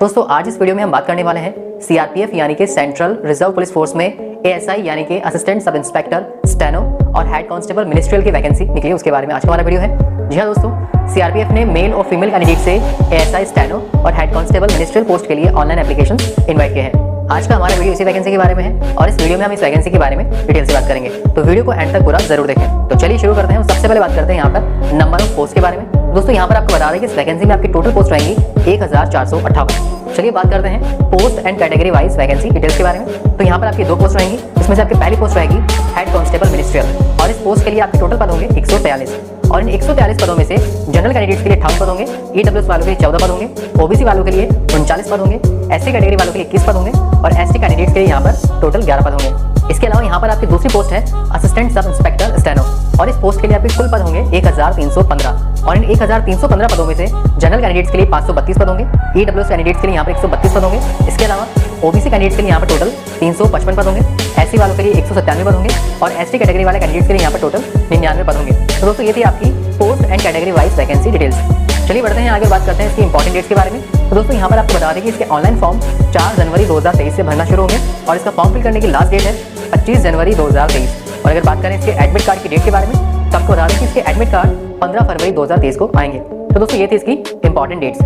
दोस्तों आज इस वीडियो में हम बात करने वाले हैं सीआरपीएफ यानी कि सेंट्रल रिजर्व पुलिस फोर्स में एएसआई यानी कि असिस्टेंट सब इंस्पेक्टर स्टेनो और हेड कांस्टेबल मिनिस्ट्रियल की वैकेंसी निकली है, उसके बारे में आज का हमारा वीडियो है। जी हाँ दोस्तों, सीआरपीएफ ने मेल और फीमेल कैंडिडेट से एएसआई स्टेनो और हेड कांस्टेबल मिनिस्ट्रियल पोस्ट के लिए ऑनलाइन एप्लीकेशन इन्वाइट किए हैं। आज का हमारा वीडियो इसी वैकेंसी के बारे में है और इस वीडियो में हम इस वैकेंसी के बारे में डिटेल से बात करेंगे, तो वीडियो को एंड तक पूरा जरूर देखें। तो चलिए शुरू करते हैं। सबसे पहले बात करते हैं यहाँ पर नंबर ऑफ पोस्ट के बारे में। दोस्तों यहाँ पर आपको बता दें कि इस वैकेंसी में आपकी टोटल पोस्ट रहेंगी 1458। चलिए बात करते हैं post and category wise vacancy details के बारे में। तो यहाँ पर आपकी 2 पोस्ट रहेंगी, इसमें से आपकी पहली पोस्ट रहेगी हेड कांस्टेबल मिनिस्ट्रियल और इस पोस्ट के लिए आपके टोटल पद होंगे 143 और इन 143 पदों में से जनरल कैंडिडेट्स के लिए 58 पद होंगे, ईडब्ल्यूएस वालों के लिए 14 पद होंगे, ओबीसी वालों के लिए 39 पद होंगे, एससी कैटेगरी वालों के लिए 21 पद होंगे और एसटी कैंडिडेट्स के लिए यहाँ पर टोटल 11 पद होंगे। इसके अलावा यहाँ पर आपकी दूसरी पोस्ट है असिस्टेंट सब इंस्पेक्टर स्टेनो और इस पोस्ट के लिए आपके कुल पद होंगे 1315 और इन 1315 पदों में से जनरल कैंडिडेट्स के लिए 532 पद होंगे, ईडब्ल्यूएस कैंडिडेट्स के लिए यहाँ पर 132 पद होंगे। इसके अलावा ओबीसी कैंडिडेट्स के लिए यहाँ पर टोटल 355 पद होंगे, एससी वालों के लिए 197 पद होंगे और एसटी कैटेगरी वाले कैंडिडेट्स के लिए यहाँ पर टोटल 99 पद होंगे। तो दोस्तों ये थी आपकी post and category wise vacancy details. चलिए बढ़ते हैं आगे, बात करते हैं इसकी इंपॉर्टेंट डेट्स के बारे में। तो दोस्तों यहाँ पर आपको बता दें कि इसके ऑनलाइन फॉर्म 4 जनवरी 2023 से भरना शुरू होंगे और इसका फॉर्म फिल करने की लास्ट डेट है 25 जनवरी 2023। और अगर बात करें इसके एडमिट कार्ड की डेट के बारे में तो आपको बता दें कि इसके एडमिट कार्ड 15 फरवरी 2023 को आएंगे। तो दोस्तों ये थी इसकी इंपॉर्टेंट डेट्स।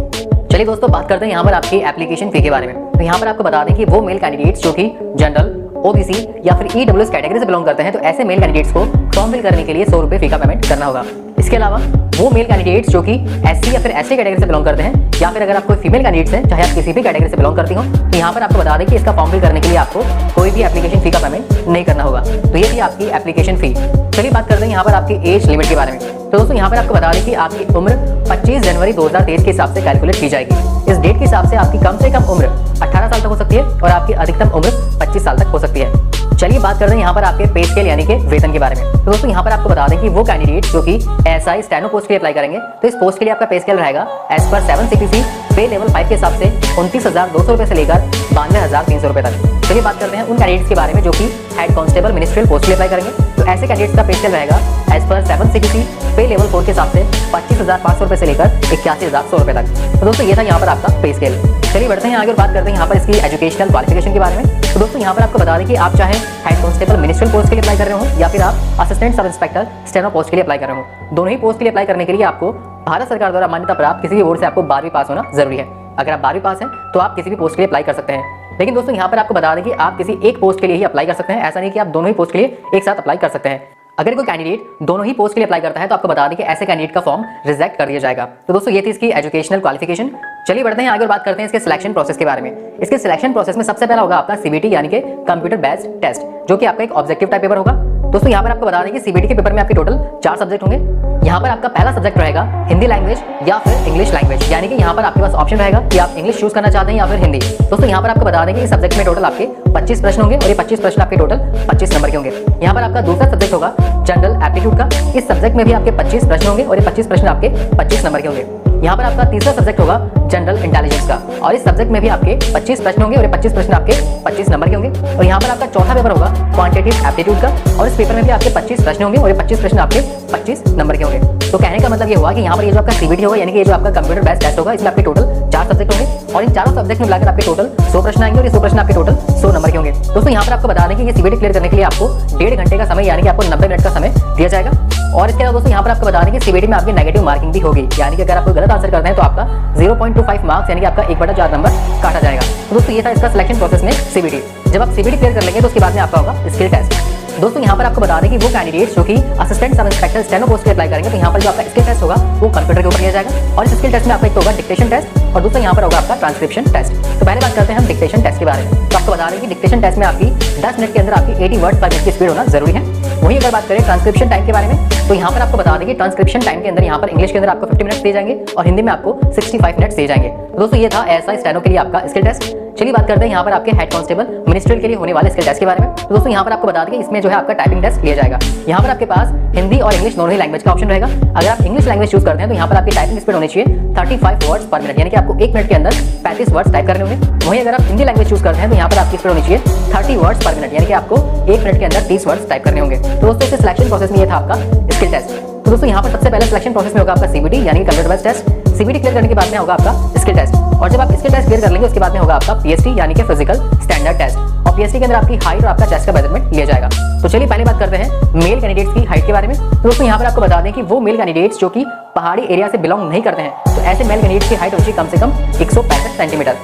चलिए दोस्तों बात करते हैं यहाँ पर आपकी एप्लीकेशन फी के बारे में। तो यहाँ पर आपको बता दें कि वो मेल कैंडिडेट्स जो कि जनरल, ओबीसी या फिर ईडब्ल्यूएस कैटेगरी से बिलोंग करते हैं तो ऐसे मेल कैंडिडेट्स को फॉर्म फिल करने के लिए 100 रुपये फी का पेमेंट करना होगा। इसके अलावा वो मेल कैंडिडेट्स जो कि एससी या फिर एसटी कैटेगरी से बिलोंग करते हैं या फिर अगर आप कोई फीमेल कैंडिडेट्स हैं चाहे आप किसी भी कैटेगरी से बिलोंग करती हो तो यहाँ पर आपको बता दें कि इसका फॉर्म फिल करने के लिए आपको कोई भी एप्लीकेशन फी का पेमेंट नहीं करना होगा। तो ये थी आपकी एप्लीकेशन फी। चलिए बात करते हैं यहाँ पर आपकी एज लिमिट के बारे में। तो दोस्तों यहाँ पर आपको बता दें कि आपकी उम्र 25 जनवरी 2023 के हिसाब से कैलकुलेट की जाएगी। इस डेट के हिसाब से आपकी कम से कम उम्र 18 साल तक हो सकती है और आपकी अधिकतम उम्र 25 साल तक हो सकती है। चलिए बात करते हैं यहाँ पर आपके पे स्केल यानी कि वेतन के बारे में। तो दोस्तों यहाँ पर आपको बता दें कि वो कैंडिडेट जो कि एएसआई स्टेनो पोस्ट के लिए अप्लाई करेंगे तो इस पोस्ट के लिए आपका पे स्केल रहेगा एज पर 7 सीपीसी पे लेवल 5 के हिसाब से 29,200 रुपए से लेकर 92,300 रुपए तक। चलिए बात करते हैं उन कैंडिडेट्स के बारे में जो कि हेड कांस्टेबल मिनिस्ट्रियल पोस्ट के लिए अप्लाई करेंगे। तो ऐसे कैंडिडेट्स का पे स्केल रहेगा एज पर 7 सीपीसी पे लेवल 4 के हिसाब से 25,500 रुपए से लेकर 81,100 रुपए तक। तो दोस्तों ये था यहाँ पर आपका पे स्केल। चलिए बढ़ते हैं आगे और बात करते हैं यहाँ पर इसकी एजुकेशनल क्वालिफिकेशन के बारे में। तो दोस्तों यहाँ पर आपको बता दें कि आप चाहे हेड कांस्टेबल मिनिस्ट्रियल पोस्ट के लिए अप्लाई कर रहे हो या फिर आप assistant sub inspector steno post के लिए अप्लाई कर रहे हो, दोनों ही पोस्ट के लिए अप्लाई करने के लिए आपको भारत सरकार द्वारा मान्यता प्राप्त किसी भी बोर्ड से आपको 12वीं पास होना जरूरी है। अगर आप 12वीं पास हैं तो आप किसी भी पोस्ट के लिए अप्लाई कर सकते हैं। लेकिन दोस्तों यहाँ पर आपको बता दें कि आप किसी एक पोस्ट के लिए ही अप्लाई कर सकते हैं, ऐसा नहीं कि आप दोनों ही पोस्ट के लिए एक साथ अप्लाई कर सकते हैं। अगर कोई कैंडिडेट दोनों ही पोस्ट के लिए अप्लाई करता है तो आपको बता दें कि ऐसे कैंडिडेट का फॉर्म रिजेक्ट कर दिया जाएगा। तो दोस्तों ये थी इसकी एजुकेशनल क्वालिफिकेशन। चलिए बढ़ते हैं आगे और बात करते हैं इसके सिलेक्शन प्रोसेस के बारे में। इसके सिलेक्शन प्रोसेस में सबसे पहला होगा आपका सीबीटी यानी कि कंप्यूटर बेस्ड टेस्ट, जो कि आपका एक ऑब्जेक्टिव टाइप पेपर होगा। दोस्तों यहाँ पर आपको बता दें कि सीबीटी के पेपर में आपके टोटल 4 सब्जेक्ट होंगे। यहाँ पर आपका पहला सब्जेक्ट रहेगा हिंदी लैंग्वेज या फिर इंग्लिश लैंग्वेज, यानी कि यहाँ पर आपके पास ऑप्शन रहेगा कि आप इंग्लिश चूज करना चाहते हैं या फिर हिंदी। दोस्तों यहाँ पर आपको बता दें कि इस सब्जेक्ट में टोटल आपके 25 प्रश्न होंगे और ये 25 प्रश्न आपके टोटल 25 नंबर के होंगे। यहाँ पर आपका दूसरा सब्जेक्ट होगा जनरल एप्टीट्यूड का, इस सब्जेक्ट में भी आपके 25 प्रश्न होंगे और ये 25 प्रश्न आपके 25 नंबर के होंगे। यहाँ पर आपका तीसरा सब्जेक्ट होगा जनरल इंटेलिजेंस का और इस सब्जेक्ट में भी आपके 25 प्रश्न होंगे और ये 25 प्रश्न आपके 25 नंबर के होंगे। और यहाँ पर आपका चौथा पेपर होगा क्वांटिटेटिव एप्टीट्यूड का और इस पेपर में भी आपके 25 प्रश्न होंगे और ये 25 प्रश्न आपके 25 नंबर के होंगे। तो कहने का मतलब ये हुआ कि यहाँ पर ये जो आपका सीबीटी होगा यानी कि ये जो आपका कंप्यूटर बेस्ड टेस्ट होगा इसमें आपके टोटल 4 सब्जेक्ट होंगे और इन चारों सब्जेक्ट में मिलाकर आपके टोटल 100 प्रश्न आएंगे और ये 100 प्रश्न आपके टोटल 100 नंबर के होंगे। दोस्तों यहाँ पर आपको बता दें कि ये सीबीटी क्लियर करने के लिए आपको 1.5 घंटे का समय यानी कि आपको 90 मिनट का समय दिया जाएगा। और इसके अलावा दोस्तों यहाँ पर आपको बता दें कि सीबीटी में आपकी नेगेटिव मार्किंग भी होगी, यानी कि अगर आप कोई गलत आंसर करते हैं तो आपका 0.25 मार्क्स यानी कि आपका 1/4 नंबर काटा जाएगा। तो दोस्तों ये था इसका सिलेक्शन प्रोसेस में सीबीटी। जब आप सीबीटी क्लियर कर लेंगे तो उसके बाद में आपका होगा स्किल टेस्ट। दोस्तों यहाँ पर आपको बता दें कि वो कैंडिडेट्स जो कि assistant sub inspector steno post के अप्लाई करेंगे तो यहाँ पर जो आपका स्किल टेस्ट होगा वो कंप्यूटर के ऊपर लिया जाएगा और इस स्किल टेस्ट में आपका एक तो होगा डिक्टेशन टेस्ट और दूसरा यहाँ पर होगा आपका ट्रांसक्रिप्शन टेस्ट। तो पहले बात करते हैं हम डिक्टेशन टेस्ट के बारे में। तो आपको बता दें कि डिक्टेशन टेस्ट में आपकी 10 मिनट के अंदर आपकी 80 वर्ड पर मिनट की स्पीड होना जरूरी है। वहीं अगर बात करें ट्रांसक्रिप्शन टाइम के बारे में तो यहाँ पर आपको बता दें कि ट्रांसक्रिप्शन टाइम के अंदर यहाँ पर इंग्लिश के अंदर आपको 50 मिनट्स दिए जाएंगे और हिंदी में आपको 65 मिनट्स दिए जाएंगे। तो दोस्तों ये था एएसआई स्टेनो के लिए आपका स्किल टेस्ट। चलिए बात करते हैं यहाँ पर आपके हेड कांस्टेबल मिनिस्ट्रियल के लिए होने वाले स्किल टेस्ट के बारे में। तो दोस्तों यहाँ पर आपको बता दें कि इसमें जो है आपका टाइपिंग टेस्ट लिया जाएगा। यहाँ पर आपके पास हिंदी और इंग्लिश दोनों ही लैंग्वेज का ऑप्शन रहेगा। अगर आप इंग्लिश लैंग्वेज चूज करते हैं तो यहाँ पर आपकी टाइपिंग स्पीड होनी चाहिए 35 वर्ड्स पर मिनट, यानी कि आपको 1 मिनट के अंदर 35 वर्ड्स टाइप करने होंगे। वहीं अगर आप हिंदी लैंग्वेज चूज करते हैं तो यहाँ पर आपकी स्पीड होनी चाहिए 30 वर्ड्स पर मिनट, यानी कि आपको 1 मिनट के अंदर 30 वर्ड्स टाइप करने होंगे। तो दोस्तों इस सिलेक्शन प्रोसेस में ये था आपका स्किल टेस्ट। तो दोस्तों यहाँ पर सबसे पहले सिलेक्शन प्रोसेस में होगा आपका सीबीटी यानी computer based test. CBT clear करने के बाद में होगा आपका स्किल टेस्ट। और जब आप इसके टेस्ट क्लियर कर लेंगे उसके बाद में होगा आपका पीएसटी यानी कि फिजिकल स्टैंडर्ड टेस्ट, और पीएसटी के अंदर आपकी हाइट और आपका चेस्ट का मेजरमेंट लिया जाएगा। तो चलिए पहले बात करते हैं मेल कैंडिडेट्स की हाइट के बारे में। तो दोस्तों यहाँ पर आपको बता दें कि वो मेल कैंडिडेट्स जो कि पहाड़ी एरिया से बिलोंग नहीं करते हैं, तो ऐसे मेल कैंडिडेट्स की हाइट होनी चाहिए कम से कम 165 सेंटीमीटर,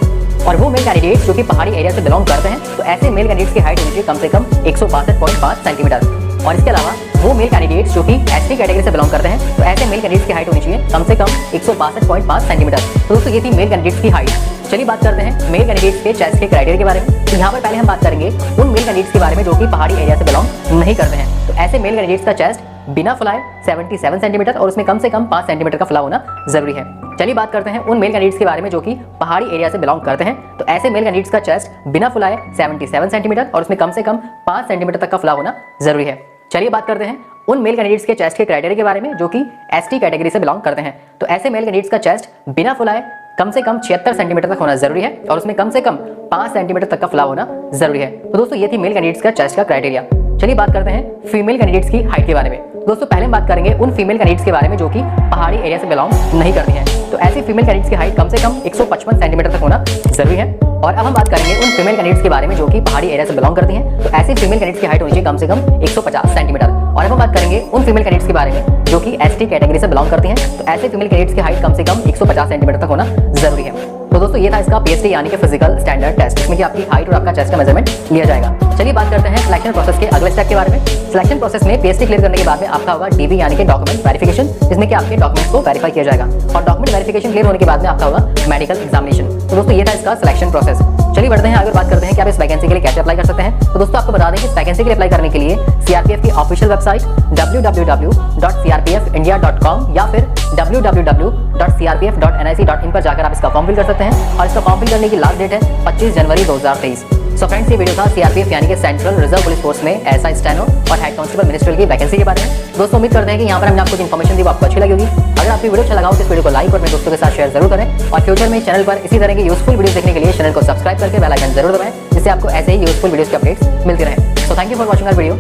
और वो मेल कैंडिडेट्स जो कि पहाड़ी एरिया से बिलोंग करते हैं, तो ऐसे मेल कैंडिडेट्स की हाइट होनी चाहिए कम से कम 162.5 सेंटीमीटर। और इसके अलावा वो मेल कैंडिडेट्स जो कि एसटी कैटेगरी से बिलोंग करते हैं, तो ऐसे मेल कैंडिडेट्स की हाइट होनी चाहिए कम से कम 162.5 सेंटीमीटर। तो दोस्तों ये थी मेल कैंडिडेट्स की हाइट। चलिए बात करते हैं मेल कैंडिडेट्स के चेस्ट के क्राइटेरिया के बारे में। तो यहाँ पर पहले हम बात करेंगे उन मेल कैंडिडेट्स के बारे में जो कि पहाड़ी एरिया से बिलोंग नहीं करते हैं। तो ऐसे मेल कैंडिडेट्स का चेस्ट बिना फुलाए 77 सेंटीमीटर और उसमें कम से कम 5 सेंटीमीटर का फुला होना जरूरी है। चलिए बात करते हैं उन मेल कैंडिडेट्स के बारे में जो कि पहाड़ी एरिया से बिलोंग करते हैं। तो ऐसे मेल कैंडिडेट्स का चेस्ट बिना फुलाए 77 सेंटीमीटर और उसमें कम से कम 5 सेंटीमीटर तक का फुला होना जरूरी है। चलिए बात करते हैं उन मेल कैंडिडेट्स के चेस्ट के क्राइटेरिया के बारे में जो कि एसटी कैटेगरी से बिलोंग करते हैं। तो ऐसे मेल कैंडिडेट्स का चेस्ट बिना फुलाए कम से कम 76 सेंटीमीटर तक होना जरूरी है और उसमें कम से कम 5 सेंटीमीटर तक का फुलाव होना जरूरी है। तो दोस्तों ये थी मेल कैंडिडेट्स का चेस्ट का क्राइटेरिया। चलिए बात करते हैं फीमेल कैंडिडेट्स की हाइट के बारे में। दोस्तों पहले हम बात करेंगे उन फीमेल कैंडिडेट्स के बारे में जो कि पहाड़ी एरिया से बिलोंग नहीं करती हैं। तो ऐसी फीमेल कैंडिडेट्स की हाइट कम से कम 155 सेंटीमीटर तक होना जरूरी है। और अब हम बात करेंगे उन फीमेल कैंडिडेट्स के बारे में जो कि पहाड़ी एरिया से बिलोंग करती हैं। तो ऐसी फीमेल कैंडिडेट्स की हाइट होनी चाहिए कम से कम 150 सेंटीमीटर। और अब हम बात करेंगे उन फीमेल कैंडिडेट्स के बारे में जो कि एसटी कैटेगरी से बिलोंग करती हैं। तो ऐसे फीमेल कैंडिडेट्स की हाइट कम से कम 150 सेंटीमीटर तक होना जरूरी है। तो दोस्तों ये था इसका पीएसटी यानी कि फिजिकल स्टैंडर्ड टेस्ट, जिसमें कि आपकी हाइट और आपका चेस्ट का मेजरमेंट लिया जाएगा। चलिए बात करते हैं सिलेक्शन प्रोसेस के अगले स्टेप के बारे में। सिलेक्शन प्रोसेस में पीएसटी क्लियर करने के बाद में आपका होगा डीबी यानी कि डॉक्यूमेंट वेरिफिकेशन, जिसमें कि आपके डॉक्यूमेंट्स को वेरीफाई किया जाएगा। और डॉक्यूमेंट वेरिफिकेशन क्लियर होने के बाद में आपका होगा मेडिकल एग्जामिनेशन। तो दोस्तों ये था इसका सिलेक्शन प्रोसेस। चलिए बढ़ते हैं आगे, बात करते हैं कि आप इस वैकेंसी के लिए कैसे अप्लाई कर सकते हैं। तो दोस्तों आपको बता दें कि इस वैकेंसी के लिए अप्लाई करने के लिए सीआरपीएफ की ऑफिशियल वेबसाइट www.crpfindia.com या फिर www.crpf.nic.in पर जाकर आप इसका फॉर्म फिल कर सकते हैं। और इसका फॉर्म फिल करने की लास्ट डेट है 25 जनवरी 2023। सो फ्रेंड्स ये वीडियो था सीआरपीएफ यानी कि सेंट्रल रिजर्व पुलिस फोर्स में एएसआई स्टेनो और हेड कांस्टेबल मिनिस्ट्रियल की वैकेंसी के बारे में। दोस्तों उम्मीद करते हैं कि यहाँ पर हमने आपको इन्फॉर्मेशन दी वो आपको अच्छी लगी होगी। अगर आपकी वीडियो अच्छा लगा हो तो इस वीडियो को लाइक और अपने दोस्तों के साथ शेयर जरूर करें। और फ्यूचर में चैनल पर इसी तरह की यूजफुल वीडियो देखने के लिए चैनल को सब्सक्राइब करके बेल आइकन जरूर दबाएं, जिससे आपको ऐसे ही यूजफुल वीडियोस के अपडेट्स मिलते रहे। So thank you for watching our video.